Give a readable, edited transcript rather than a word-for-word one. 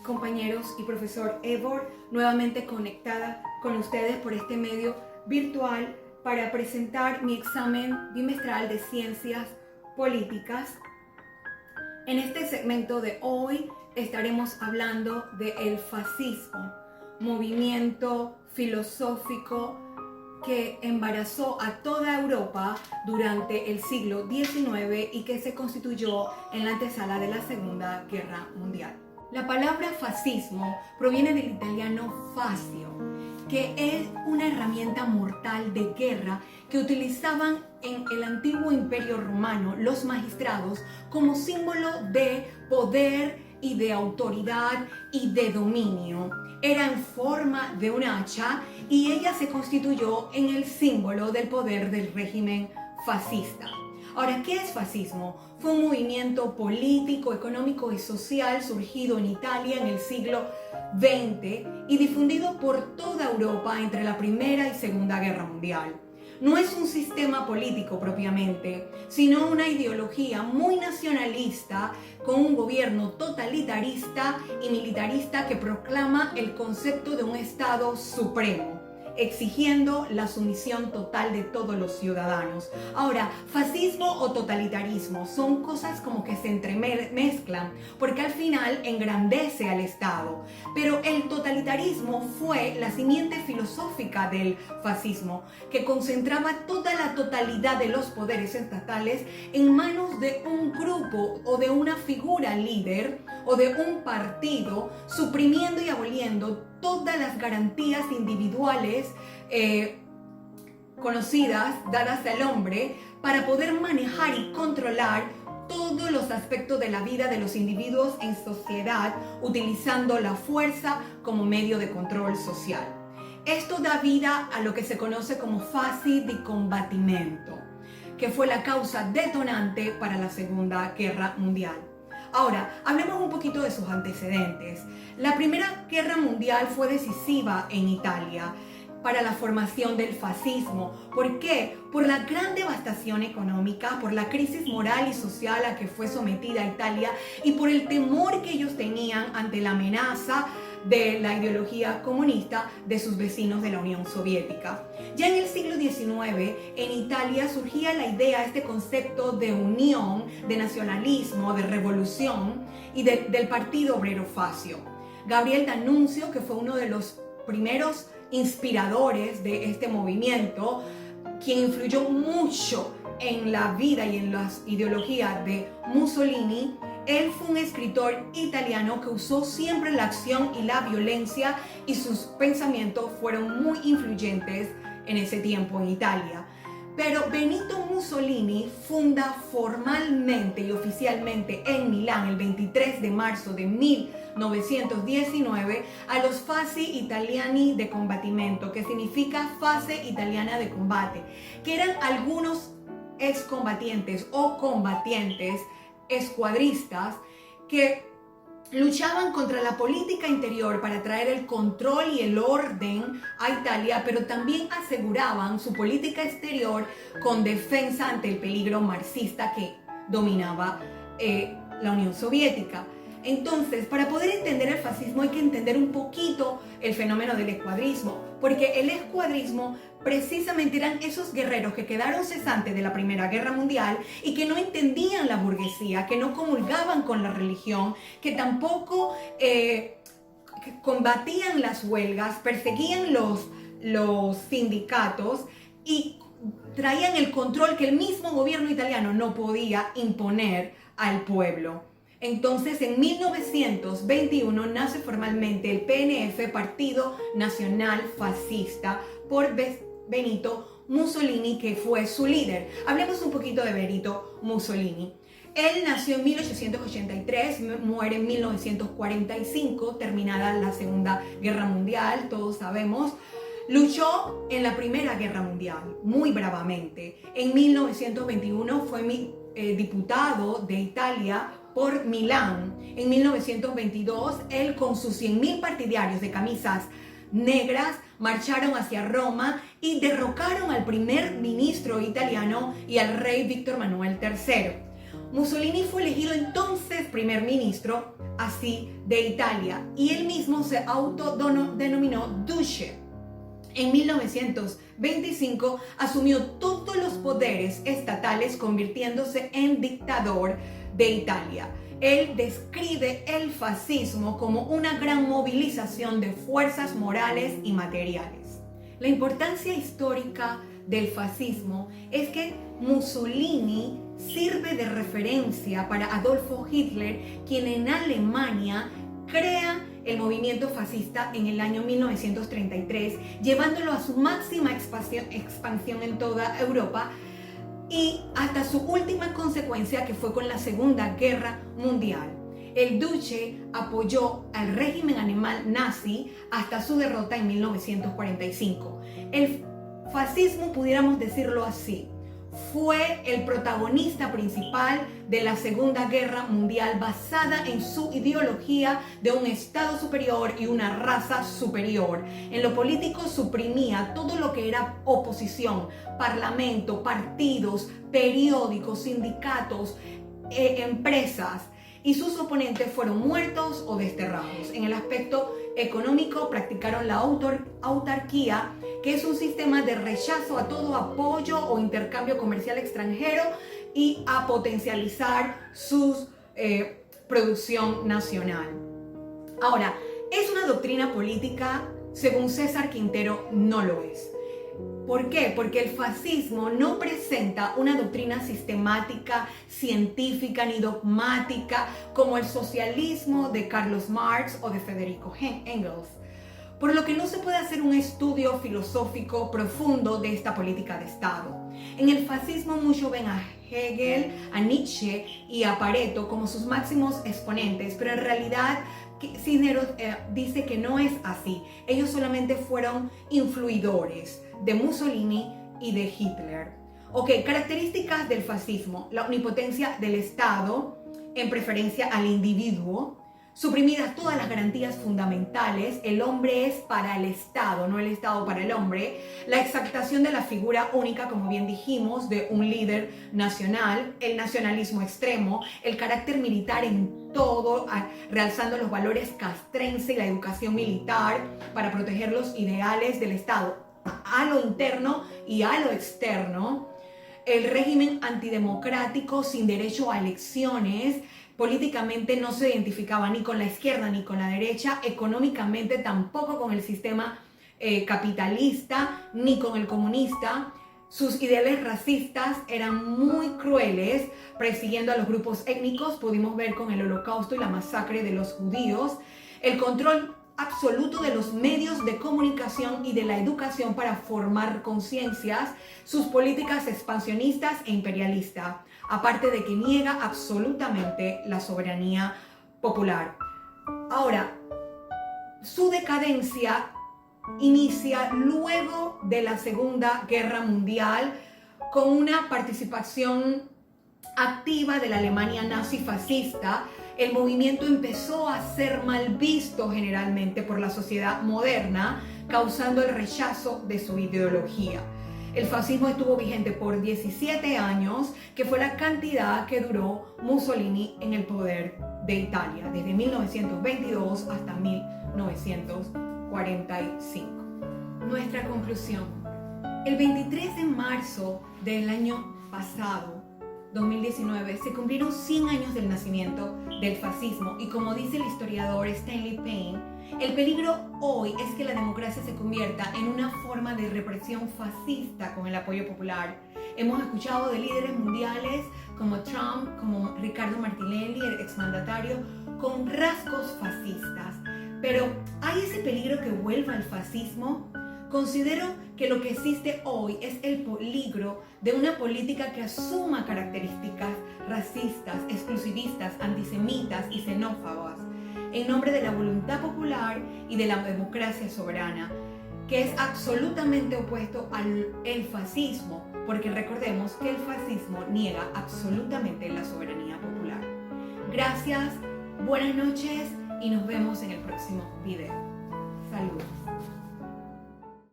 compañeros y profesor Evor, nuevamente conectada con ustedes por este medio virtual para presentar mi examen bimestral de Ciencias Políticas. En este segmento de hoy estaremos hablando del fascismo, movimiento filosófico que embarazó a toda Europa durante el siglo XIX y que se constituyó en la antesala de la Segunda Guerra Mundial. La palabra fascismo proviene del italiano fascio, que es una herramienta mortal de guerra que utilizaban en el antiguo Imperio Romano los magistrados como símbolo de poder y de autoridad y de dominio. Era en forma de un hacha y ella se constituyó en el símbolo del poder del régimen fascista. Ahora, ¿qué es fascismo? Fue un movimiento político, económico y social surgido en Italia en el siglo XX y difundido por toda Europa entre la Primera y Segunda Guerra Mundial. No es un sistema político propiamente, sino una ideología muy nacionalista con un gobierno totalitarista y militarista que proclama el concepto de un Estado supremo, exigiendo la sumisión total de todos los ciudadanos. Ahora, fascismo o totalitarismo son cosas como que se entremezclan, porque al final engrandece al Estado. Pero el totalitarismo fue la simiente filosófica del fascismo, que concentraba toda la totalidad de los poderes estatales en manos de un grupo o de una figura líder o de un partido, suprimiendo y aboliendo todas las garantías individuales conocidas, dadas al hombre, para poder manejar y controlar todos los aspectos de la vida de los individuos en sociedad, utilizando la fuerza como medio de control social. Esto da vida a lo que se conoce como fase de combatimiento, que fue la causa detonante para la Segunda Guerra Mundial. Ahora, hablemos un poquito de sus antecedentes. La Primera Guerra Mundial fue decisiva en Italia para la formación del fascismo. ¿Por qué? Por la gran devastación económica, por la crisis moral y social a que fue sometida Italia y por el temor que ellos tenían ante la amenaza de la ideología comunista de sus vecinos de la Unión Soviética. Ya en el siglo XIX, en Italia surgía la idea, este concepto de unión, de nacionalismo, de revolución y del Partido Obrero Fascio. Gabriel D'Annunzio, que fue uno de los primeros inspiradores de este movimiento, quien influyó mucho en la vida y en las ideologías de Mussolini, él fue un escritor italiano que usó siempre la acción y la violencia y sus pensamientos fueron muy influyentes en ese tiempo en Italia. Pero Benito Mussolini funda formalmente y oficialmente en Milán el 23 de marzo de 1919 a los Fasci Italiani de Combattimento, que significa fase italiana de combate, que eran algunos excombatientes o combatientes escuadristas que luchaban contra la política interior para traer el control y el orden a Italia, pero también aseguraban su política exterior con defensa ante el peligro marxista que dominaba la Unión Soviética. Entonces, para poder entender el fascismo hay que entender un poquito el fenómeno del escuadrismo, porque el escuadrismo precisamente eran esos guerreros que quedaron cesantes de la Primera Guerra Mundial y que no entendían la burguesía, que no comulgaban con la religión, que tampoco combatían las huelgas, perseguían los sindicatos y traían el control que el mismo gobierno italiano no podía imponer al pueblo. Entonces, en 1921 nace formalmente el PNF, Partido Nacional Fascista, por Benito Mussolini, que fue su líder. Hablemos un poquito de Benito Mussolini. Él nació en 1883, muere en 1945, terminada la Segunda Guerra Mundial, todos sabemos. Luchó en la Primera Guerra Mundial muy bravamente. En 1921 fue diputado de Italia por Milán. En 1922, él con sus 100.000 partidarios de camisas negras marcharon hacia Roma y derrocaron al primer ministro italiano y al rey Víctor Manuel III. Mussolini fue elegido entonces primer ministro, así, de Italia, y él mismo se autodenominó Duce. En 1925 asumió todos los poderes estatales, convirtiéndose en dictador de Italia. Él describe el fascismo como una gran movilización de fuerzas morales y materiales. La importancia histórica del fascismo es que Mussolini sirve de referencia para Adolfo Hitler, quien en Alemania crea el movimiento fascista en el año 1933, llevándolo a su máxima expansión en toda Europa y hasta su última consecuencia, que fue con la Segunda Guerra Mundial. El Duce apoyó al régimen alemán nazi hasta su derrota en 1945. El fascismo, pudiéramos decirlo así, fue el protagonista principal de la Segunda Guerra Mundial, basada en su ideología de un Estado superior y una raza superior. En lo político suprimía todo lo que era oposición, parlamento, partidos, periódicos, sindicatos, empresas, y sus oponentes fueron muertos o desterrados. En el aspecto económico practicaron la autarquía, que es un sistema de rechazo a todo apoyo o intercambio comercial extranjero y a potencializar su producción nacional. Ahora, ¿es una doctrina política? Según César Quintero, no lo es. ¿Por qué? Porque el fascismo no presenta una doctrina sistemática, científica ni dogmática como el socialismo de Carlos Marx o de Federico Engels, por lo que no se puede hacer un estudio filosófico profundo de esta política de Estado. En el fascismo muchos ven a Hegel, a Nietzsche y a Pareto como sus máximos exponentes, pero en realidad Cisneros dice que no es así. Ellos solamente fueron influidores de Mussolini y de Hitler. Ok, características del fascismo: la omnipotencia del Estado en preferencia al individuo, suprimidas todas las garantías fundamentales, el hombre es para el Estado, no el Estado para el hombre, la exaltación de la figura única, como bien dijimos, de un líder nacional, el nacionalismo extremo, el carácter militar en todo, realzando los valores castrense y la educación militar para proteger los ideales del Estado a lo interno y a lo externo, el régimen antidemocrático sin derecho a elecciones. Políticamente no se identificaba ni con la izquierda ni con la derecha, económicamente tampoco con el sistema capitalista ni con el comunista. Sus ideales racistas eran muy crueles, persiguiendo a los grupos étnicos. Pudimos ver con el Holocausto y la masacre de los judíos. El control absoluto de los medios de comunicación y de la educación para formar conciencias, sus políticas expansionistas e imperialistas, aparte de que niega absolutamente la soberanía popular. Ahora, su decadencia inicia luego de la Segunda Guerra Mundial con una participación activa de la Alemania nazi fascista. El movimiento empezó a ser mal visto generalmente por la sociedad moderna, causando el rechazo de su ideología. El fascismo estuvo vigente por 17 años, que fue la cantidad que duró Mussolini en el poder de Italia, desde 1922 hasta 1945. Nuestra conclusión: el 23 de marzo del año pasado, 2019, se cumplieron 100 años del nacimiento del fascismo, y como dice el historiador Stanley Payne, el peligro hoy es que la democracia se convierta en una forma de represión fascista con el apoyo popular. Hemos escuchado de líderes mundiales como Trump, como Riccardo Martinelli, el exmandatario, con rasgos fascistas. Pero ¿hay ese peligro que vuelva al fascismo? Considero que lo que existe hoy es el peligro de una política que asuma características racistas, exclusivistas, antisemitas y xenófobas, en nombre de la voluntad popular y de la democracia soberana, que es absolutamente opuesto al fascismo, porque recordemos que el fascismo niega absolutamente la soberanía popular. Gracias, buenas noches y nos vemos en el próximo video. Saludos.